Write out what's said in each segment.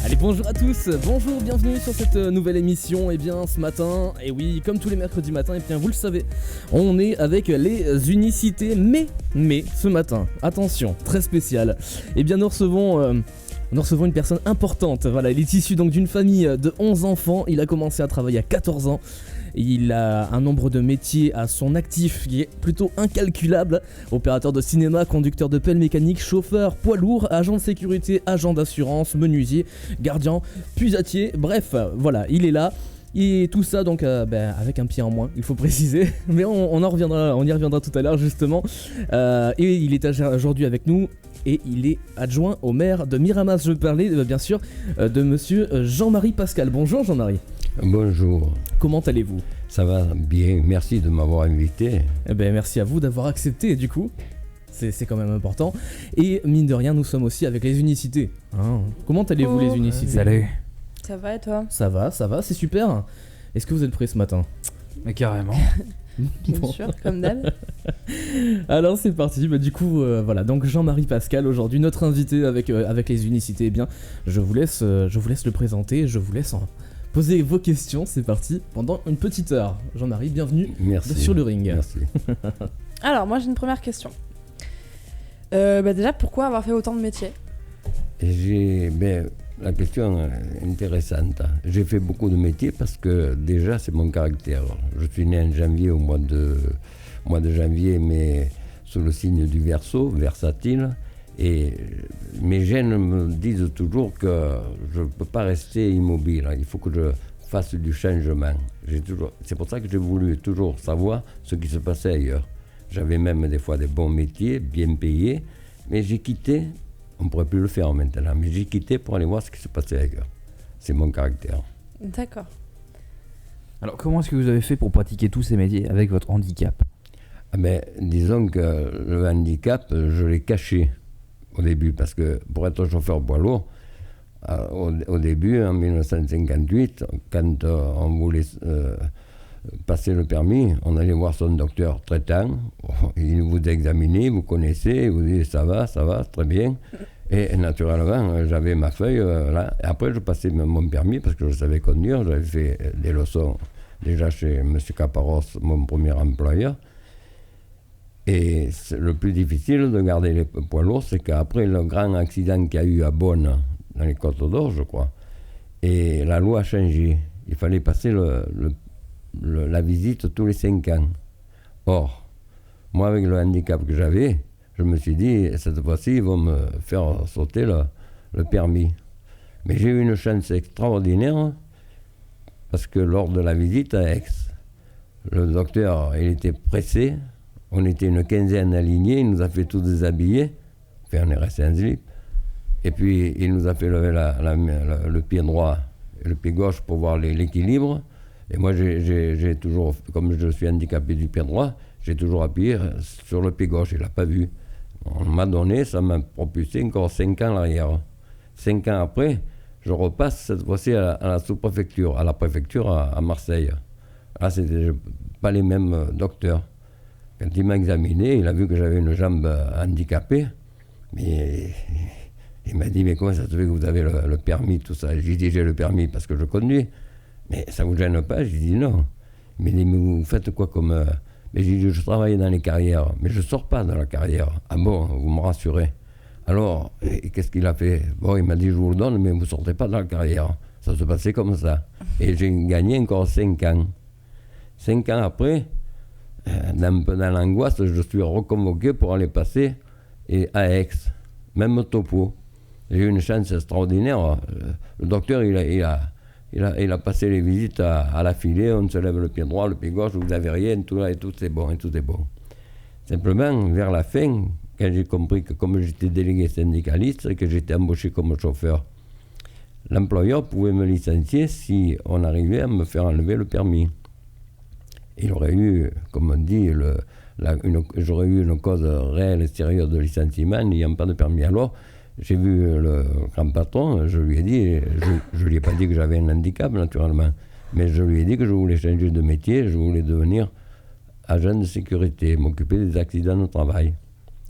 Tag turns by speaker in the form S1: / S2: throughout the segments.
S1: Allez, bonjour à tous, bonjour, bienvenue sur cette nouvelle émission. Et bien ce matin, et oui, comme tous les mercredis matins, et bien vous le savez, on est avec les unicités, mais ce matin, attention, très spécial, et bien nous recevons une personne importante. Voilà, il est issu donc d'une famille de 11 enfants, il a commencé à travailler à 14 ans. Il a un nombre de métiers à son actif qui est plutôt incalculable. Opérateur de cinéma, conducteur de pelle mécanique, chauffeur, poids lourd, agent de sécurité, agent d'assurance, menuisier, gardien, puisatier, bref, voilà, il est là. Et tout ça donc avec un pied en moins, il faut préciser, mais on y reviendra tout à l'heure justement. Et il est aujourd'hui avec nous. Et il est adjoint au maire de Miramas. Je parlais bien sûr de monsieur Jean-Marie Pascal. Bonjour Jean-Marie.
S2: Bonjour.
S1: Comment allez-vous ?
S2: Ça va bien, merci de m'avoir invité.
S1: Eh ben, merci à vous d'avoir accepté du coup. C'est quand même important. Et mine de rien, nous sommes aussi avec les unicités. Hein. Comment allez-vous les unicités ?
S3: Salut.
S4: Ça va et toi ?
S1: Ça va, c'est super. Est-ce que vous êtes prêts ce matin ?
S3: Mais carrément.
S4: Bien sûr, comme d'hab.
S1: Alors c'est parti, du coup voilà, donc Jean-Marie Pascal aujourd'hui, notre invité avec les unicités. Eh bien, je vous laisse le présenter, je vous laisse en poser vos questions, c'est parti, pendant une petite heure. Jean-Marie, bienvenue sur le ring.
S2: Merci.
S4: Alors moi j'ai une première question. Déjà, pourquoi avoir fait autant de métiers ?
S2: La question est intéressante. J'ai fait beaucoup de métiers parce que déjà c'est mon caractère. Je suis né en janvier, au mois de janvier, mais sous le signe du Verseau, versatile. Et mes gènes me disent toujours que je ne peux pas rester immobile. Il faut que je fasse du changement. C'est pour ça que j'ai voulu toujours savoir ce qui se passait ailleurs. J'avais même des fois des bons métiers, bien payés, mais j'ai quitté. On ne pourrait plus le faire maintenant, mais j'ai quitté pour aller voir ce qui se passait ailleurs. C'est mon caractère.
S4: D'accord.
S3: Alors, comment est-ce que vous avez fait pour pratiquer tous ces métiers avec votre handicap ?
S2: Disons que le handicap, je l'ai caché au début, parce que pour être chauffeur poids lourd, au début, en 1958, quand on voulait passer le permis, on allait voir son docteur traitant, il vous examinait, vous connaissez, vous dit ça va, très bien. Et naturellement, j'avais ma feuille là. Et après, je passais mon permis parce que je savais conduire. J'avais fait des leçons déjà chez M. Caparros, mon premier employeur. Et le plus difficile de garder les poids lourds, c'est qu'après le grand accident qu'il y a eu à Beaune, dans les Côtes d'Or, je crois, et la loi a changé. Il fallait passer la visite tous les 5 ans. Or, moi, avec le handicap que j'avais, je me suis dit, cette fois-ci, ils vont me faire sauter le permis. Mais j'ai eu une chance extraordinaire, parce que lors de la visite à Aix, le docteur, il était pressé, on était une quinzaine alignés, il nous a fait tous déshabiller, enfin on est resté en slip, et puis il nous a fait lever le pied droit et le pied gauche pour voir l'équilibre. Et moi, j'ai toujours, comme je suis handicapé du pied droit, j'ai toujours appuyé sur le pied gauche, il n'a pas vu. On m'a donné, ça m'a propulsé encore 5 ans à l'arrière. 5 ans après, je repasse cette fois-ci à la sous-préfecture, à la préfecture à Marseille. Là, c'était pas les mêmes docteurs. Quand il m'a examiné, il a vu que j'avais une jambe handicapée. Mais il m'a dit, mais comment ça se fait que vous avez le permis, tout ça ? J'ai dit, j'ai le permis parce que je conduis. Mais ça ne vous gêne pas ? J'ai dit non. Il m'a dit, mais vous faites quoi comme... Mais j'ai dit, je travaille dans les carrières, mais je ne sors pas dans la carrière. Ah bon, vous me rassurez. Alors, qu'est-ce qu'il a fait ? Bon, il m'a dit, je vous le donne, mais vous ne sortez pas dans la carrière. Ça se passait comme ça. Et j'ai gagné encore 5 ans. 5 ans après, dans l'angoisse, je suis reconvoqué pour aller passer à Aix, même topo. J'ai eu une chance extraordinaire. Le docteur, il a passé les visites à l'affilée, on se lève le pied droit, le pied gauche, vous n'avez rien, tout est bon. Simplement, vers la fin, quand j'ai compris que comme j'étais délégué syndicaliste et que j'étais embauché comme chauffeur, l'employeur pouvait me licencier si on arrivait à me faire enlever le permis. Il aurait eu, comme on dit, j'aurais eu une cause réelle et sérieuse de licenciement n'ayant pas de permis. Alors, j'ai vu le grand patron, je lui ai dit, je lui ai pas dit que j'avais un handicap naturellement, mais je lui ai dit que je voulais changer de métier, je voulais devenir agent de sécurité, m'occuper des accidents de travail.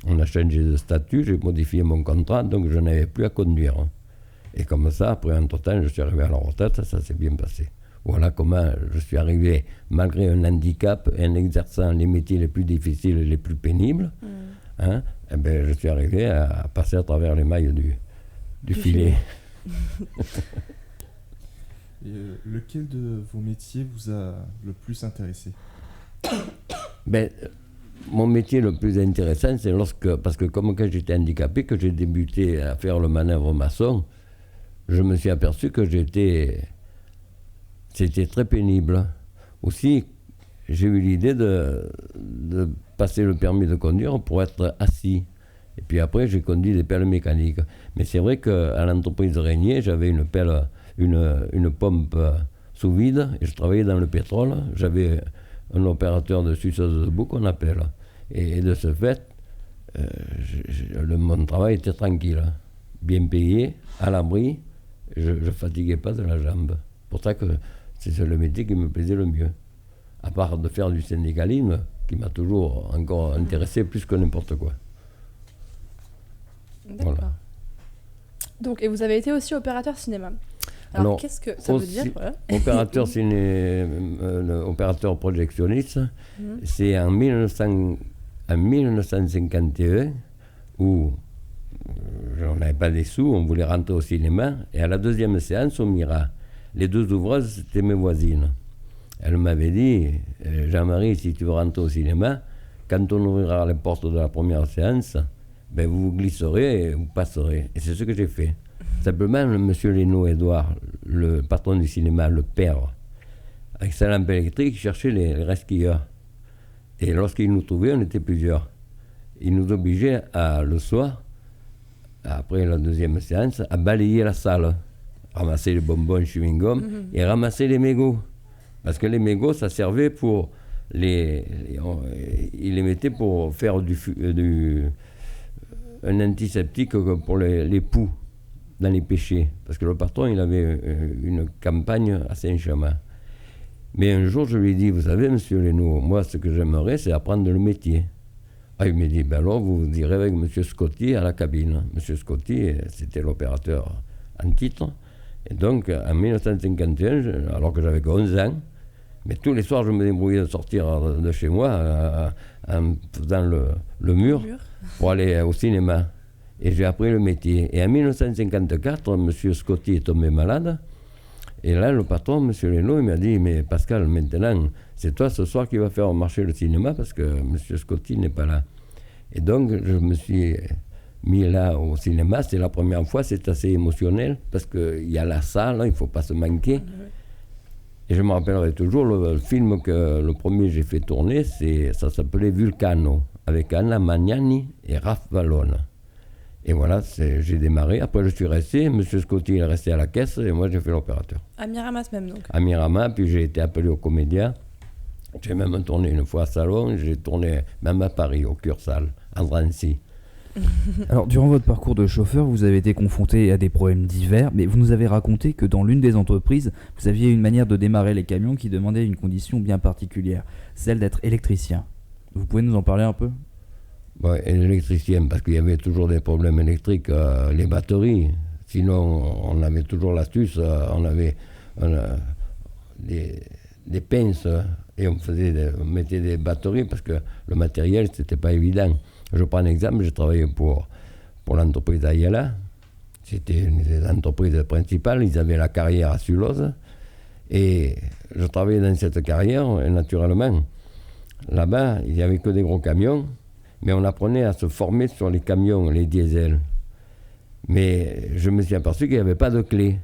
S2: On a changé de statut, j'ai modifié mon contrat, donc je n'avais plus à conduire. Et comme ça, après, entre-temps, je suis arrivé à la retraite, ça s'est bien passé. Voilà comment je suis arrivé, malgré un handicap, en exerçant les métiers les plus difficiles et les plus pénibles, eh ben, je suis arrivé à passer à travers les mailles du filet.
S5: Et lequel de vos métiers vous a le plus intéressé?
S2: Ben, mon métier le plus intéressant, c'est parce que comme quand j'étais handicapé, que j'ai débuté à faire le manœuvre maçon, je me suis aperçu que c'était très pénible. Aussi, j'ai eu l'idée de passer le permis de conduire pour être assis. Et puis après, j'ai conduit des pelles mécaniques. Mais c'est vrai qu'à l'entreprise Régnier, j'avais une pompe sous vide et je travaillais dans le pétrole. J'avais un opérateur de suceuse de boue qu'on appelle. Et de ce fait, mon travail était tranquille, bien payé, à l'abri. Je ne fatiguais pas de la jambe. Pour ça que c'est le métier qui me plaisait le mieux. À part de faire du syndicalisme, qui m'a toujours encore intéressé plus que n'importe quoi.
S4: D'accord.
S2: Voilà.
S4: Donc, et vous avez été aussi opérateur cinéma. Alors qu'est-ce que ça veut dire? Voilà.
S2: Opérateur projectionniste, c'est en 1951 où on n'avait pas les sous, on voulait rentrer au cinéma, et à la deuxième séance, au Mira, les deux ouvreuses, c'était mes voisines. Elles m'avaient dit, Jean-Marie, si tu veux rentrer au cinéma, quand on ouvrira les portes de la première séance, ben vous glisserez et vous passerez. Et c'est ce que j'ai fait. Simplement, M. Lénaud-Édouard, le patron du cinéma, le père, avec sa lampe électrique, cherchait les resquilleurs. Et lorsqu'il nous trouvait, on était plusieurs. Il nous obligeait le soir, après la deuxième séance, à balayer la salle, ramasser les bonbons, chewing-gum, et ramasser les mégots. Parce que les mégots, ça servait pour il les mettait pour faire un antiseptique pour les poux dans les péchés. Parce que le patron, il avait une campagne à Saint-Chamond. Mais un jour, je lui ai dit, vous savez, monsieur Lénaud, moi, ce que j'aimerais, c'est apprendre le métier. Ah, il m'a dit, ben alors, vous irez avec monsieur Scotty à la cabine. Monsieur Scotty, c'était l'opérateur en titre. Et donc, en 1951, alors que j'avais 11 ans, mais tous les soirs, je me débrouillais de sortir de chez moi en faisant le mur pour aller au cinéma. Et j'ai appris le métier. Et en 1954, M. Scotty est tombé malade. Et là, le patron, M. Lénaud, il m'a dit, mais Pascal, maintenant, c'est toi ce soir qui va faire marcher le cinéma parce que M. Scotty n'est pas là. Et donc, je me suis mis là au cinéma. C'est la première fois, c'est assez émotionnel parce qu'il y a la salle, il ne faut pas se manquer. Et je me rappellerai toujours, le film le premier que j'ai fait tourner, ça s'appelait Vulcano, avec Anna Magnani et Raph Vallone. Et voilà, j'ai démarré. Après, je suis resté. M. Scotty est resté à la caisse et moi, j'ai fait l'opérateur.
S4: À Miramas même, donc.
S2: À Miramas, puis j'ai été appelé au Comédia. J'ai même tourné une fois à Salon. J'ai tourné même à Paris, au Cursal, à Drancy.
S3: Alors, durant votre parcours de chauffeur, vous avez été confronté à des problèmes divers, mais vous nous avez raconté que dans l'une des entreprises, vous aviez une manière de démarrer les camions qui demandait une condition bien particulière, celle d'être électricien. Vous pouvez nous en parler un peu ?
S2: Ouais, électricien, parce qu'il y avait toujours des problèmes électriques, les batteries. Sinon, on avait toujours l'astuce, on des pinces et on mettait des batteries parce que le matériel, c'était pas évident. Je prends un exemple, j'ai travaillé pour l'entreprise Ayala. C'était une des entreprises principales, ils avaient la carrière à Sulose. Et je travaillais dans cette carrière, et naturellement, là-bas, il n'y avait que des gros camions. Mais on apprenait à se former sur les camions, les diesels. Mais je me suis aperçu qu'il n'y avait pas de clé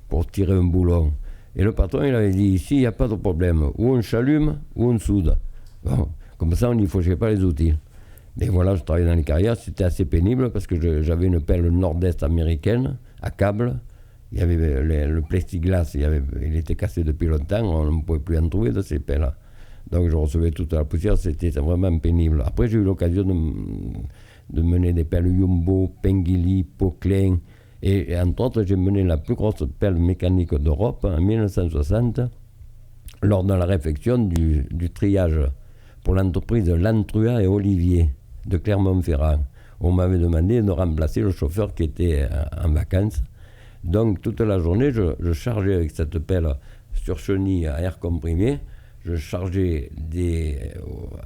S2: pour tirer un boulon. Et le patron, il avait dit, ici, il n'y a pas de problème. Ou on s'allume, ou on soude. Bon, comme ça, on n'y fauchait pas les outils. Et voilà, je travaillais dans les carrières. C'était assez pénible parce que j'avais une pelle nord-est américaine, à câble. Il y avait le plexiglas, il était cassé depuis longtemps. On ne pouvait plus en trouver de ces pelles. Donc je recevais toute la poussière, c'était vraiment pénible. Après, j'ai eu l'occasion de mener des pelles Jumbo, Pengili, Poquelin. Et entre autres, j'ai mené la plus grosse pelle mécanique d'Europe en 1960, lors de la réfection du triage pour l'entreprise Lantrua et Olivier, de Clermont-Ferrand. On m'avait demandé de remplacer le chauffeur qui était en vacances. Donc toute la journée, je chargeais avec cette pelle sur chenille à air comprimé, je chargeais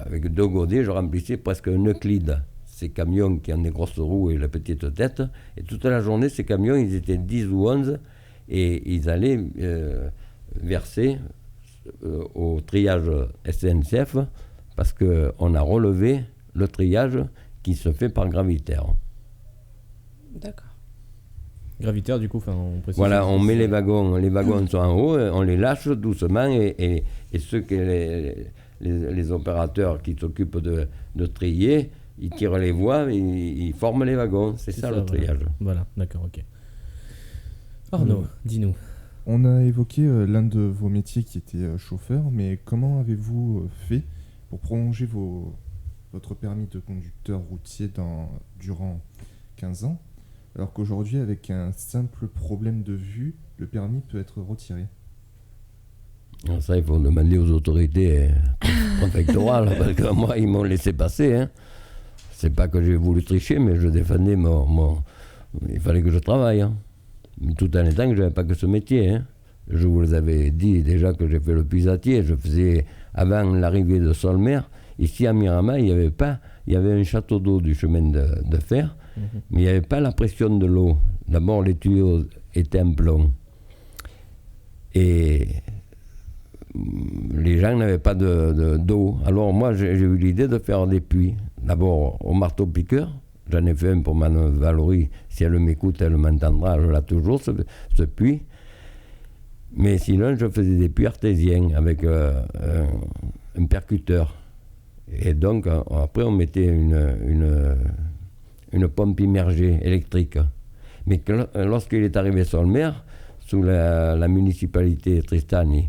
S2: avec 2 godets, je remplissais presque un Euclide, ces camions qui ont des grosses roues et la petite tête. Et toute la journée, ces camions, ils étaient 10 ou 11 et ils allaient verser au triage SNCF parce qu'on a relevé le triage qui se fait par gravitaire.
S4: D'accord.
S1: Gravitaire, du coup, on précise.
S2: Voilà, on met les wagons sont en haut, on les lâche doucement et ceux que les opérateurs qui s'occupent de trier, ils tirent les voies, ils forment les wagons. C'est ça le triage.
S1: Voilà, d'accord, ok. Arnaud, dis-nous.
S5: On a évoqué l'un de vos métiers qui était chauffeur, mais comment avez-vous fait pour prolonger votre permis de conducteur routier durant 15 ans, alors qu'aujourd'hui, avec un simple problème de vue, le permis peut être retiré?
S2: Alors ça, il faut demander aux autorités préfectorales, parce que moi, ils m'ont laissé passer. Hein. C'est pas que j'ai voulu tricher, mais je défendais il fallait que je travaille. Hein. Tout en étant que je n'avais pas que ce métier. Hein. Je vous les avais dit déjà que j'ai fait le puisatier. Je faisais, avant l'arrivée de Solmer, ici à Miramas, il y avait un château d'eau du chemin de fer, mais il n'y avait pas la pression de l'eau. D'abord, les tuyaux étaient en plomb. Et les gens n'avaient pas d'eau. Alors moi, j'ai eu l'idée de faire des puits. D'abord au marteau-piqueur. J'en ai fait un pour Mme Valory. Si elle m'écoute, elle m'entendra. Je l'ai toujours, ce puits. Mais sinon, je faisais des puits artésiens avec un percuteur. Et donc, après, on mettait une pompe immergée électrique. Mais lorsqu'il est arrivé sur le maire, sous la municipalité Tristani,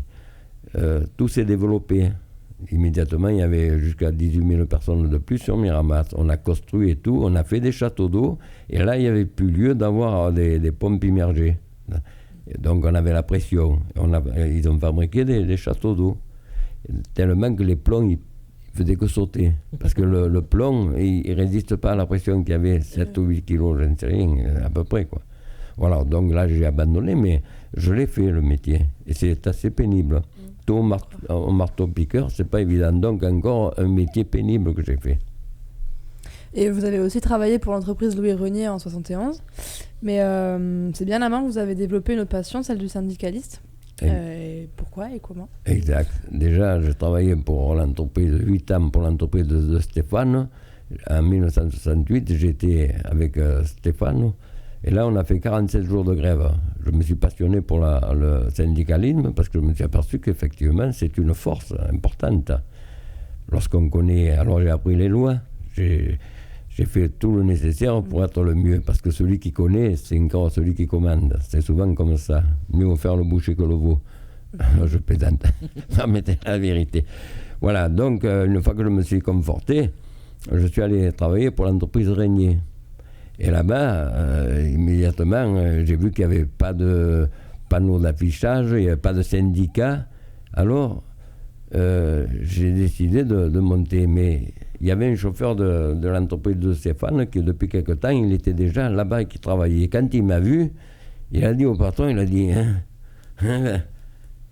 S2: tout s'est développé. Immédiatement, il y avait jusqu'à 18 000 personnes de plus sur Miramas. On a construit et tout, on a fait des châteaux d'eau, et là, il n'y avait plus lieu d'avoir des pompes immergées. Et donc, on avait la pression. Ils ont fabriqué des châteaux d'eau, tellement que les plombs, ils faisaient que sauter. Parce que le plomb, il ne résiste pas à la pression qu'il y avait, 7 ou 8 kilos, je ne sais rien, à peu près, quoi. Voilà, donc là, j'ai abandonné, mais je l'ai fait, le métier. Et c'est assez pénible. Tout au marteau-piqueur, c'est pas évident. Donc, encore un métier pénible que j'ai fait.
S4: Et vous avez aussi travaillé pour l'entreprise Louis Renier en 71. Mais c'est bien la main que vous avez développé une autre passion, celle du syndicaliste. Et pourquoi et comment?
S2: Exact. Déjà, je travaillais pour l'entreprise, 8 ans pour l'entreprise de Stéphane. En 1968, j'étais avec Stéphane. Et là, on a fait 47 jours de grève. Je me suis passionné pour le syndicalisme parce que je me suis aperçu qu'effectivement, c'est une force importante. Lorsqu'on connaît... Alors, j'ai appris les lois. J'ai fait tout le nécessaire pour être le mieux. Parce que celui qui connaît, c'est encore celui qui commande. C'est souvent comme ça. Mieux vaut faire le boucher que le veau. Je plaisante. Ça m'était la vérité. Voilà, donc, une fois que je me suis conforté, je suis allé travailler pour l'entreprise Renier. Et là-bas, immédiatement, j'ai vu qu'il n'y avait pas de panneau d'affichage, il n'y avait pas de syndicat. Alors, j'ai décidé de monter. Mais il y avait un chauffeur de l'entreprise de Stéphane qui, depuis quelque temps, il était déjà là-bas et qui travaillait. Et quand il m'a vu, il a dit au patron, il a dit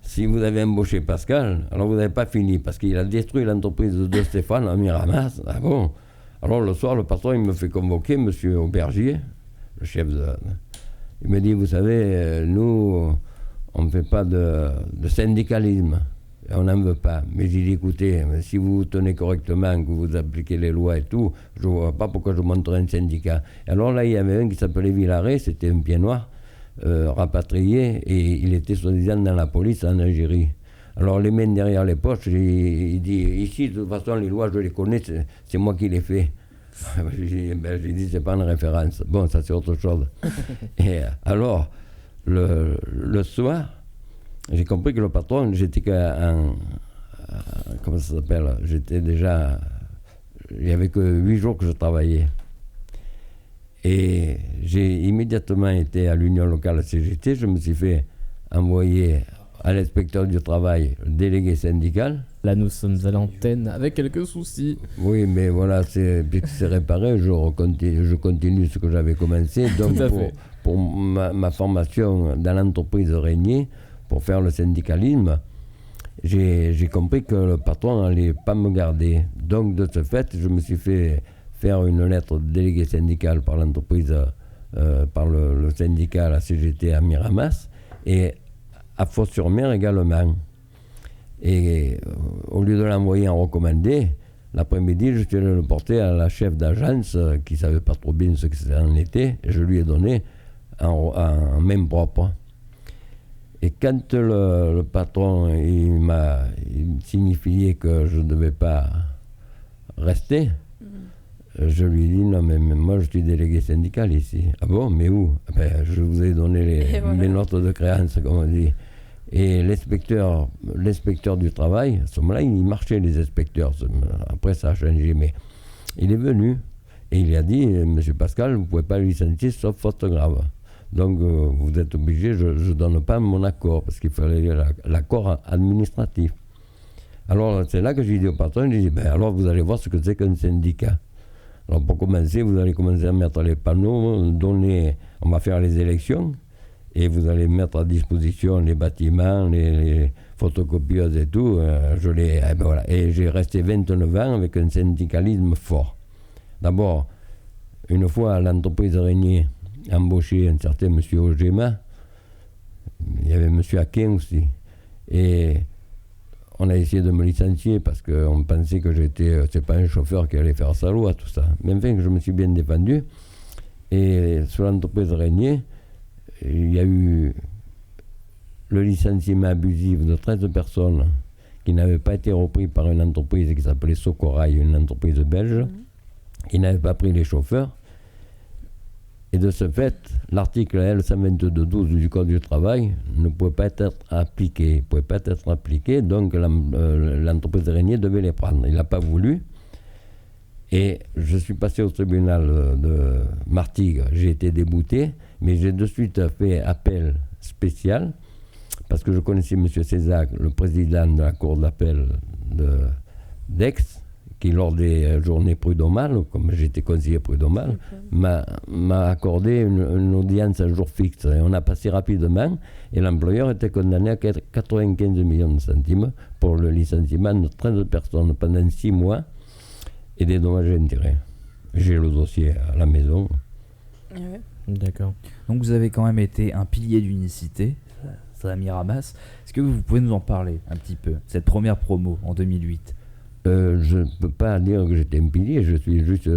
S2: si vous avez embauché Pascal, alors vous n'avez pas fini, parce qu'il a détruit l'entreprise de Stéphane à Miramas. Ah bon? Alors le soir, le patron, il me fait convoquer, monsieur Aubergier, le chef il me dit, vous savez, nous, on ne fait pas de syndicalisme, on n'en veut pas. Mais j'ai dit, écoutez, si vous vous tenez correctement, que vous appliquez les lois et tout, je ne vois pas pourquoi je monterais un syndicat. Alors là, il y avait un qui s'appelait Villaret, c'était un pied noir, rapatrié, et il était soi-disant dans la police en Algérie. Alors les mains derrière les poches, il dit, ici, de toute façon, les lois, je les connais, c'est moi qui les fais. J'ai dit, c'est pas une référence. Bon, ça c'est autre chose. Et alors, le soir, j'ai compris que le patron, j'étais comment ça s'appelle? J'étais déjà... Il n'y avait que 8 jours que je travaillais. Et j'ai immédiatement été à l'union locale CGT, je me suis fait envoyer à l'inspecteur du travail, le délégué syndical.
S1: Là, nous sommes à l'antenne avec quelques soucis.
S2: Oui, mais voilà, c'est réparé, je continue ce que j'avais commencé. Donc,
S1: Tout à fait.
S2: pour ma formation dans l'entreprise Régnier, pour faire le syndicalisme, j'ai compris que le patron n'allait pas me garder. Donc, de ce fait, je me suis fait faire une lettre de délégué syndical par l'entreprise, par le syndicat, la CGT à Miramas, et à Fos-sur-Mer également. Et au lieu de l'envoyer en recommandé, l'après-midi, je suis allé le porter à la chef d'agence qui ne savait pas trop bien ce que c'était en été, et je lui ai donné en main propre. Et quand le patron il m'a signifié que je ne devais pas rester, je lui ai dit non, mais moi je suis délégué syndical ici. Ah bon, mais où? Ben, je vous ai donné mes notes de créance, comme on dit. Et l'inspecteur du travail, à ce moment-là, il marchait les inspecteurs. Après, ça a changé, mais il est venu et il a dit, Monsieur Pascal, vous ne pouvez pas le licencier sauf faute grave. Donc, vous êtes obligé, je ne donne pas mon accord, parce qu'il fallait l'accord administratif. Alors, c'est là que j'ai dit au patron, j'ai dit, ben, alors vous allez voir ce que c'est qu'un syndicat. Alors, pour commencer, vous allez commencer à mettre les panneaux, on va faire les élections, et vous allez mettre à disposition les bâtiments, les photocopieuses et tout. Voilà. Et j'ai resté 29 ans avec un syndicalisme fort. D'abord, une fois l'entreprise Régnier embauché un certain monsieur Ogema, il y avait monsieur Aquin aussi. Et on a essayé de me licencier parce qu'on pensait que c'est pas un chauffeur qui allait faire sa loi, tout ça. Mais enfin, que je me suis bien défendu. Et sur l'entreprise Régnier, il y a eu le licenciement abusif de 13 personnes qui n'avaient pas été repris par une entreprise qui s'appelait Socorail, une entreprise belge, qui n'avait pas pris les chauffeurs. Et de ce fait, l'article L122.12 du Code du travail ne pouvait pas être appliqué. Donc l'entreprise Régnier devait les prendre. Il n'a pas voulu. Et je suis passé au tribunal de Martigues. J'ai été débouté, mais j'ai de suite fait appel spécial parce que je connaissais M. Césac, le président de la cour d'appel d'Aix, qui, lors des journées prud'homales, comme j'étais conseiller prud'homal, m'a accordé une audience à jour fixe. Et on a passé rapidement, et l'employeur était condamné à 95 millions de centimes pour le licenciement de 13 personnes pendant 6 mois et des dommages et intérêts. J'ai le dossier à la maison.
S4: Ouais.
S1: D'accord.
S3: Donc vous avez quand même été un pilier d'unicité, ça a mis Miramas. Est-ce que vous pouvez nous en parler un petit peu, cette première promo en 2008?
S2: Je ne peux pas dire que j'étais un pilier, je suis juste,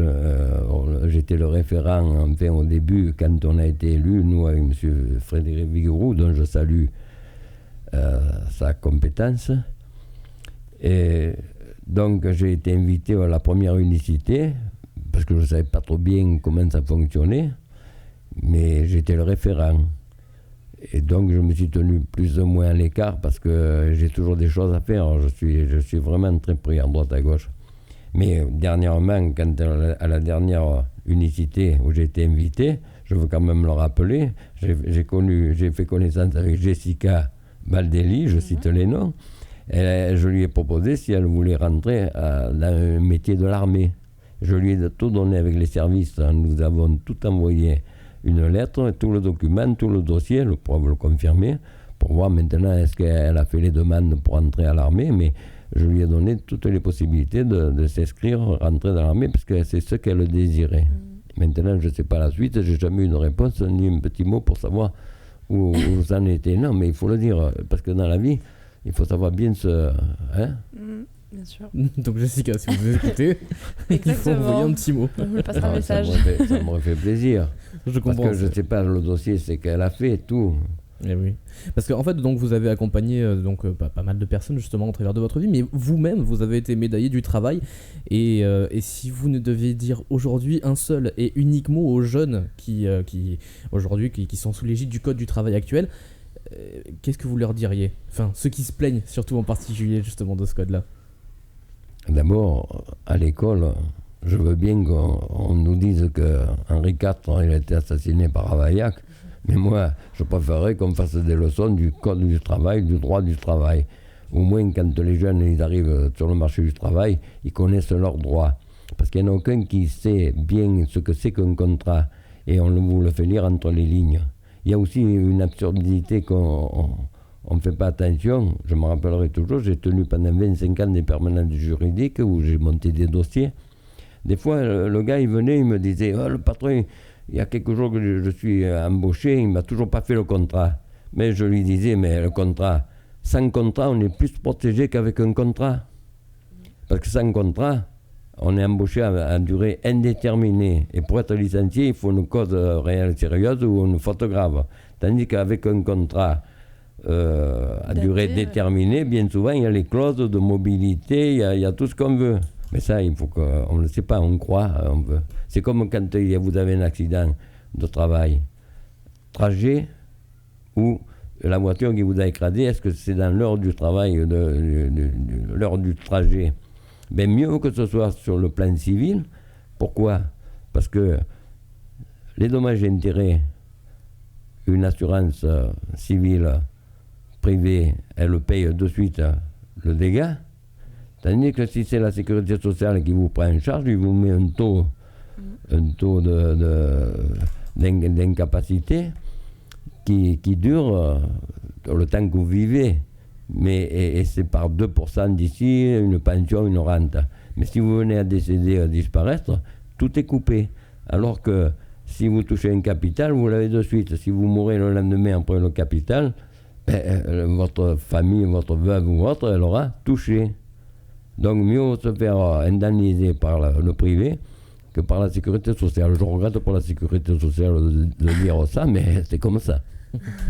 S2: j'étais le référent, enfin au début, quand on a été élu, nous avec M. Frédéric Vigouroux, dont je salue sa compétence. Et donc j'ai été invité à la première unicité, parce que je ne savais pas trop bien comment ça fonctionnait, mais j'étais le référent. Et donc je me suis tenu plus ou moins à l'écart parce que j'ai toujours des choses à faire. Je suis vraiment très pris à droite à gauche. Mais dernièrement, quand à la dernière unicité où j'ai été invité, je veux quand même le rappeler, j'ai fait connaissance avec Jessica Baldelli, je cite les noms, et je lui ai proposé si elle voulait rentrer dans un métier de l'armée. Je lui ai tout donné avec les services, nous avons tout envoyé. Une lettre, tout le document, tout le dossier, le pourra vous le confirmer, pour voir maintenant est-ce qu'elle a fait les demandes pour entrer à l'armée, mais je lui ai donné toutes les possibilités de s'inscrire, rentrer dans l'armée, parce que c'est ce qu'elle désirait. Maintenant, je ne sais pas la suite, je n'ai jamais eu de réponse, ni un petit mot pour savoir où ça en était. Non, mais il faut le dire, parce que dans la vie, il faut savoir bien se... Hein?
S4: Bien sûr.
S1: Donc Jessica, si vous écoutez, il faut envoyer un petit mot.
S4: On vous passera un
S2: Ça
S4: message.
S2: m'aurait fait plaisir.
S1: Je
S2: Parce
S1: comprends.
S2: que je ne sais pas le dossier, c'est qu'elle a fait tout.
S1: Eh oui. Parce qu'en fait, donc, vous avez accompagné pas mal de personnes justement au travers de votre vie, mais vous-même, vous avez été médaillé du travail. Et si vous ne deviez dire aujourd'hui un seul et unique mot aux jeunes qui aujourd'hui qui sont sous l'égide du Code du travail actuel, qu'est-ce que vous leur diriez? Enfin, ceux qui se plaignent surtout en particulier justement de ce code-là.
S2: D'abord, à l'école, je veux bien qu'on nous dise que Henri IV il a été assassiné par Ravaillac, Mais moi, je préférerais qu'on fasse des leçons du code du travail, du droit du travail. Au moins, quand les jeunes ils arrivent sur le marché du travail, ils connaissent leurs droits. Parce qu'il n'y en a aucun qui sait bien ce que c'est qu'un contrat. Et on vous le fait lire entre les lignes. Il y a aussi une absurdité qu'on ne fait pas attention. Je me rappellerai toujours, j'ai tenu pendant 25 ans des permanences juridiques où j'ai monté des dossiers. Des fois, le gars, il venait, il me disait « Oh, le patron, il y a quelques jours que je suis embauché, il ne m'a toujours pas fait le contrat. » Mais je lui disais « Mais le contrat, sans contrat, on est plus protégé qu'avec un contrat. Parce que sans contrat, on est embauché à durée indéterminée. Et pour être licencié, il faut une cause réelle sérieuse ou une faute grave. Tandis qu'avec un contrat à durée déterminée, bien souvent, il y a les clauses de mobilité, il y a tout ce qu'on veut. Mais ça, il faut qu'on ne le sait pas, on croit, on veut. C'est comme quand vous avez un accident de travail. Trajet ou la voiture qui vous a écrasé, est-ce que c'est dans l'heure du travail, l'heure du trajet? Ben mieux que ce soit sur le plan civil. Pourquoi? Parce que les dommages et intérêts, une assurance civile privée, elle paye de suite le dégât. Tandis que si c'est la sécurité sociale qui vous prend en charge, il vous met un taux d'incapacité qui dure le temps que vous vivez. Et c'est par 2% d'ici, une pension, une rente. Mais si vous venez à décéder, à disparaître, tout est coupé. Alors que si vous touchez un capital, vous l'avez de suite. Si vous mourrez le lendemain après le capital, votre famille, votre veuve ou autre, elle aura touché. Donc mieux se faire indemniser par le privé que par la sécurité sociale. Je regrette pour la sécurité sociale de dire ça, mais c'est comme ça.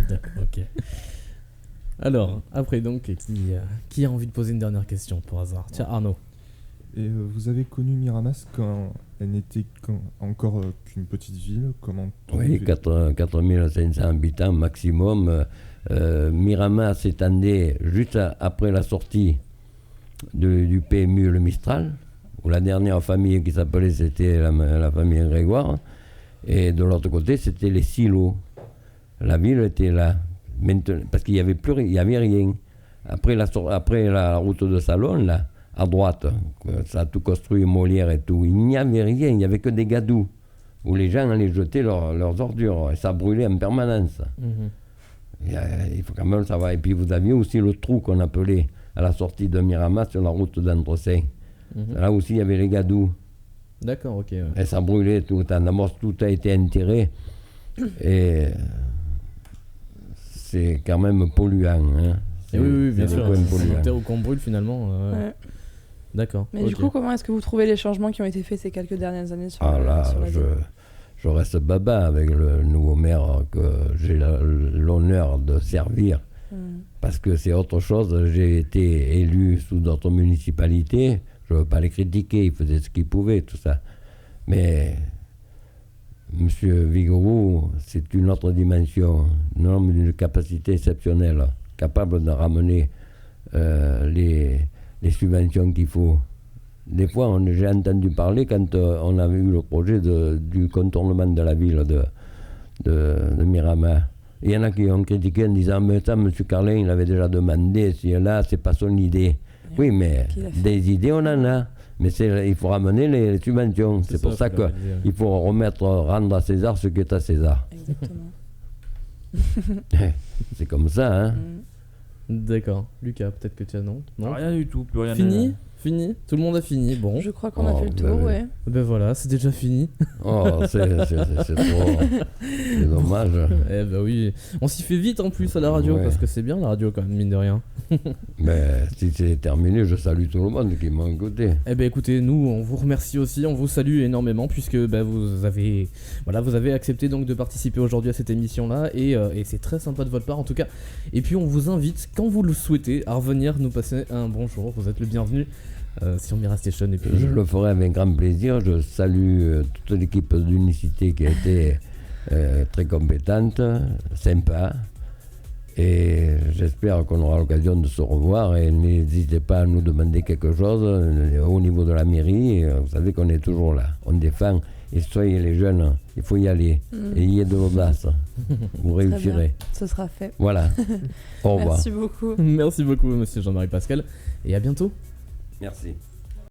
S1: D'accord, ok. Alors, après donc, qui a envie de poser une dernière question pour hasard? Tiens, Arnaud.
S5: Et vous avez connu Miramas quand elle n'était encore qu'une petite ville?
S2: Oui, 4500 habitants maximum. Miramas s'étendait juste après la sortie du PMU, le Mistral, où la dernière famille qui s'appelait, c'était la famille Grégoire. Et de l'autre côté, c'était les silos. La ville était là. Maintenant, parce qu'il n'y avait rien. Après la route de Salon, là, à droite, ça a tout construit, Molière et tout, il n'y avait rien, il n'y avait que des gadous, où les gens allaient jeter leurs ordures, et ça brûlait en permanence. Il faut quand même savoir. Et puis vous aviez aussi le trou qu'on appelait, à la sortie de Miramas, sur la route d'Entresey. Là aussi, il y avait les gadous.
S1: D'accord, ok. Ouais.
S2: Et ça brûlait tout le temps. D'abord, tout a été enterré. Et c'est quand même polluant. Hein.
S1: Oui, bien sûr.
S2: C'est
S1: une terre où qu'on brûle finalement.
S4: Ouais.
S1: D'accord.
S4: Mais du coup, comment est-ce que vous trouvez les changements qui ont été faits ces quelques dernières années sur
S2: la ville? Je reste baba avec le nouveau maire que j'ai l'honneur de servir. Parce que c'est autre chose. J'ai été élu sous d'autres municipalités. Je ne veux pas les critiquer. Ils faisaient ce qu'ils pouvaient, tout ça. Mais M. Vigouroux, c'est une autre dimension. Un homme d'une capacité exceptionnelle, capable de ramener les subventions qu'il faut. Des fois, j'ai entendu parler quand on avait eu le projet du contournement de la ville de Miramas. Il y en a qui ont critiqué en disant « Mais ça, M. Carlin, il avait déjà demandé, si là, c'est pas son idée. » Oui, mais des idées, on en a. Mais il faut ramener les subventions. C'est pour ça qu'il faut rendre à César ce qui est à César.
S4: Exactement.
S2: C'est comme ça, hein.
S1: D'accord. Lucas, peut-être que tu as non?
S3: Rien du tout, plus rien.
S1: Fini? Tout le monde a fini. Bon.
S4: Je crois qu'on a fait le tour, ouais.
S1: Ben voilà, c'est déjà fini.
S2: Oh, c'est trop. C'est dommage.
S1: Eh ben oui. On s'y fait vite en plus à la radio, parce que c'est bien la radio quand même, mine de rien.
S2: Mais si c'est terminé, je salue tout le monde qui m'a écouté.
S1: Eh ben écoutez, nous on vous remercie aussi, on vous salue énormément puisque vous avez accepté donc de participer aujourd'hui à cette émission là et c'est très sympa de votre part en tout cas. Et puis on vous invite quand vous le souhaitez à revenir nous passer un bonjour, vous êtes le bienvenu sur Mira Station. Et puis
S2: je le ferai avec grand plaisir. Je salue toute l'équipe d'Unicité qui a été très compétente, sympa. Et j'espère qu'on aura l'occasion de se revoir. Et n'hésitez pas à nous demander quelque chose au niveau de la mairie. Vous savez qu'on est toujours là. On défend. Et soyez les jeunes, il faut y aller. Et ayez de l'audace. Vous
S4: Très bien.
S2: réussirez.
S4: Ce sera fait.
S2: Voilà. Au revoir.
S4: Merci beaucoup.
S1: Merci beaucoup, monsieur Jean-Marie Pascal, et à bientôt.
S2: Merci.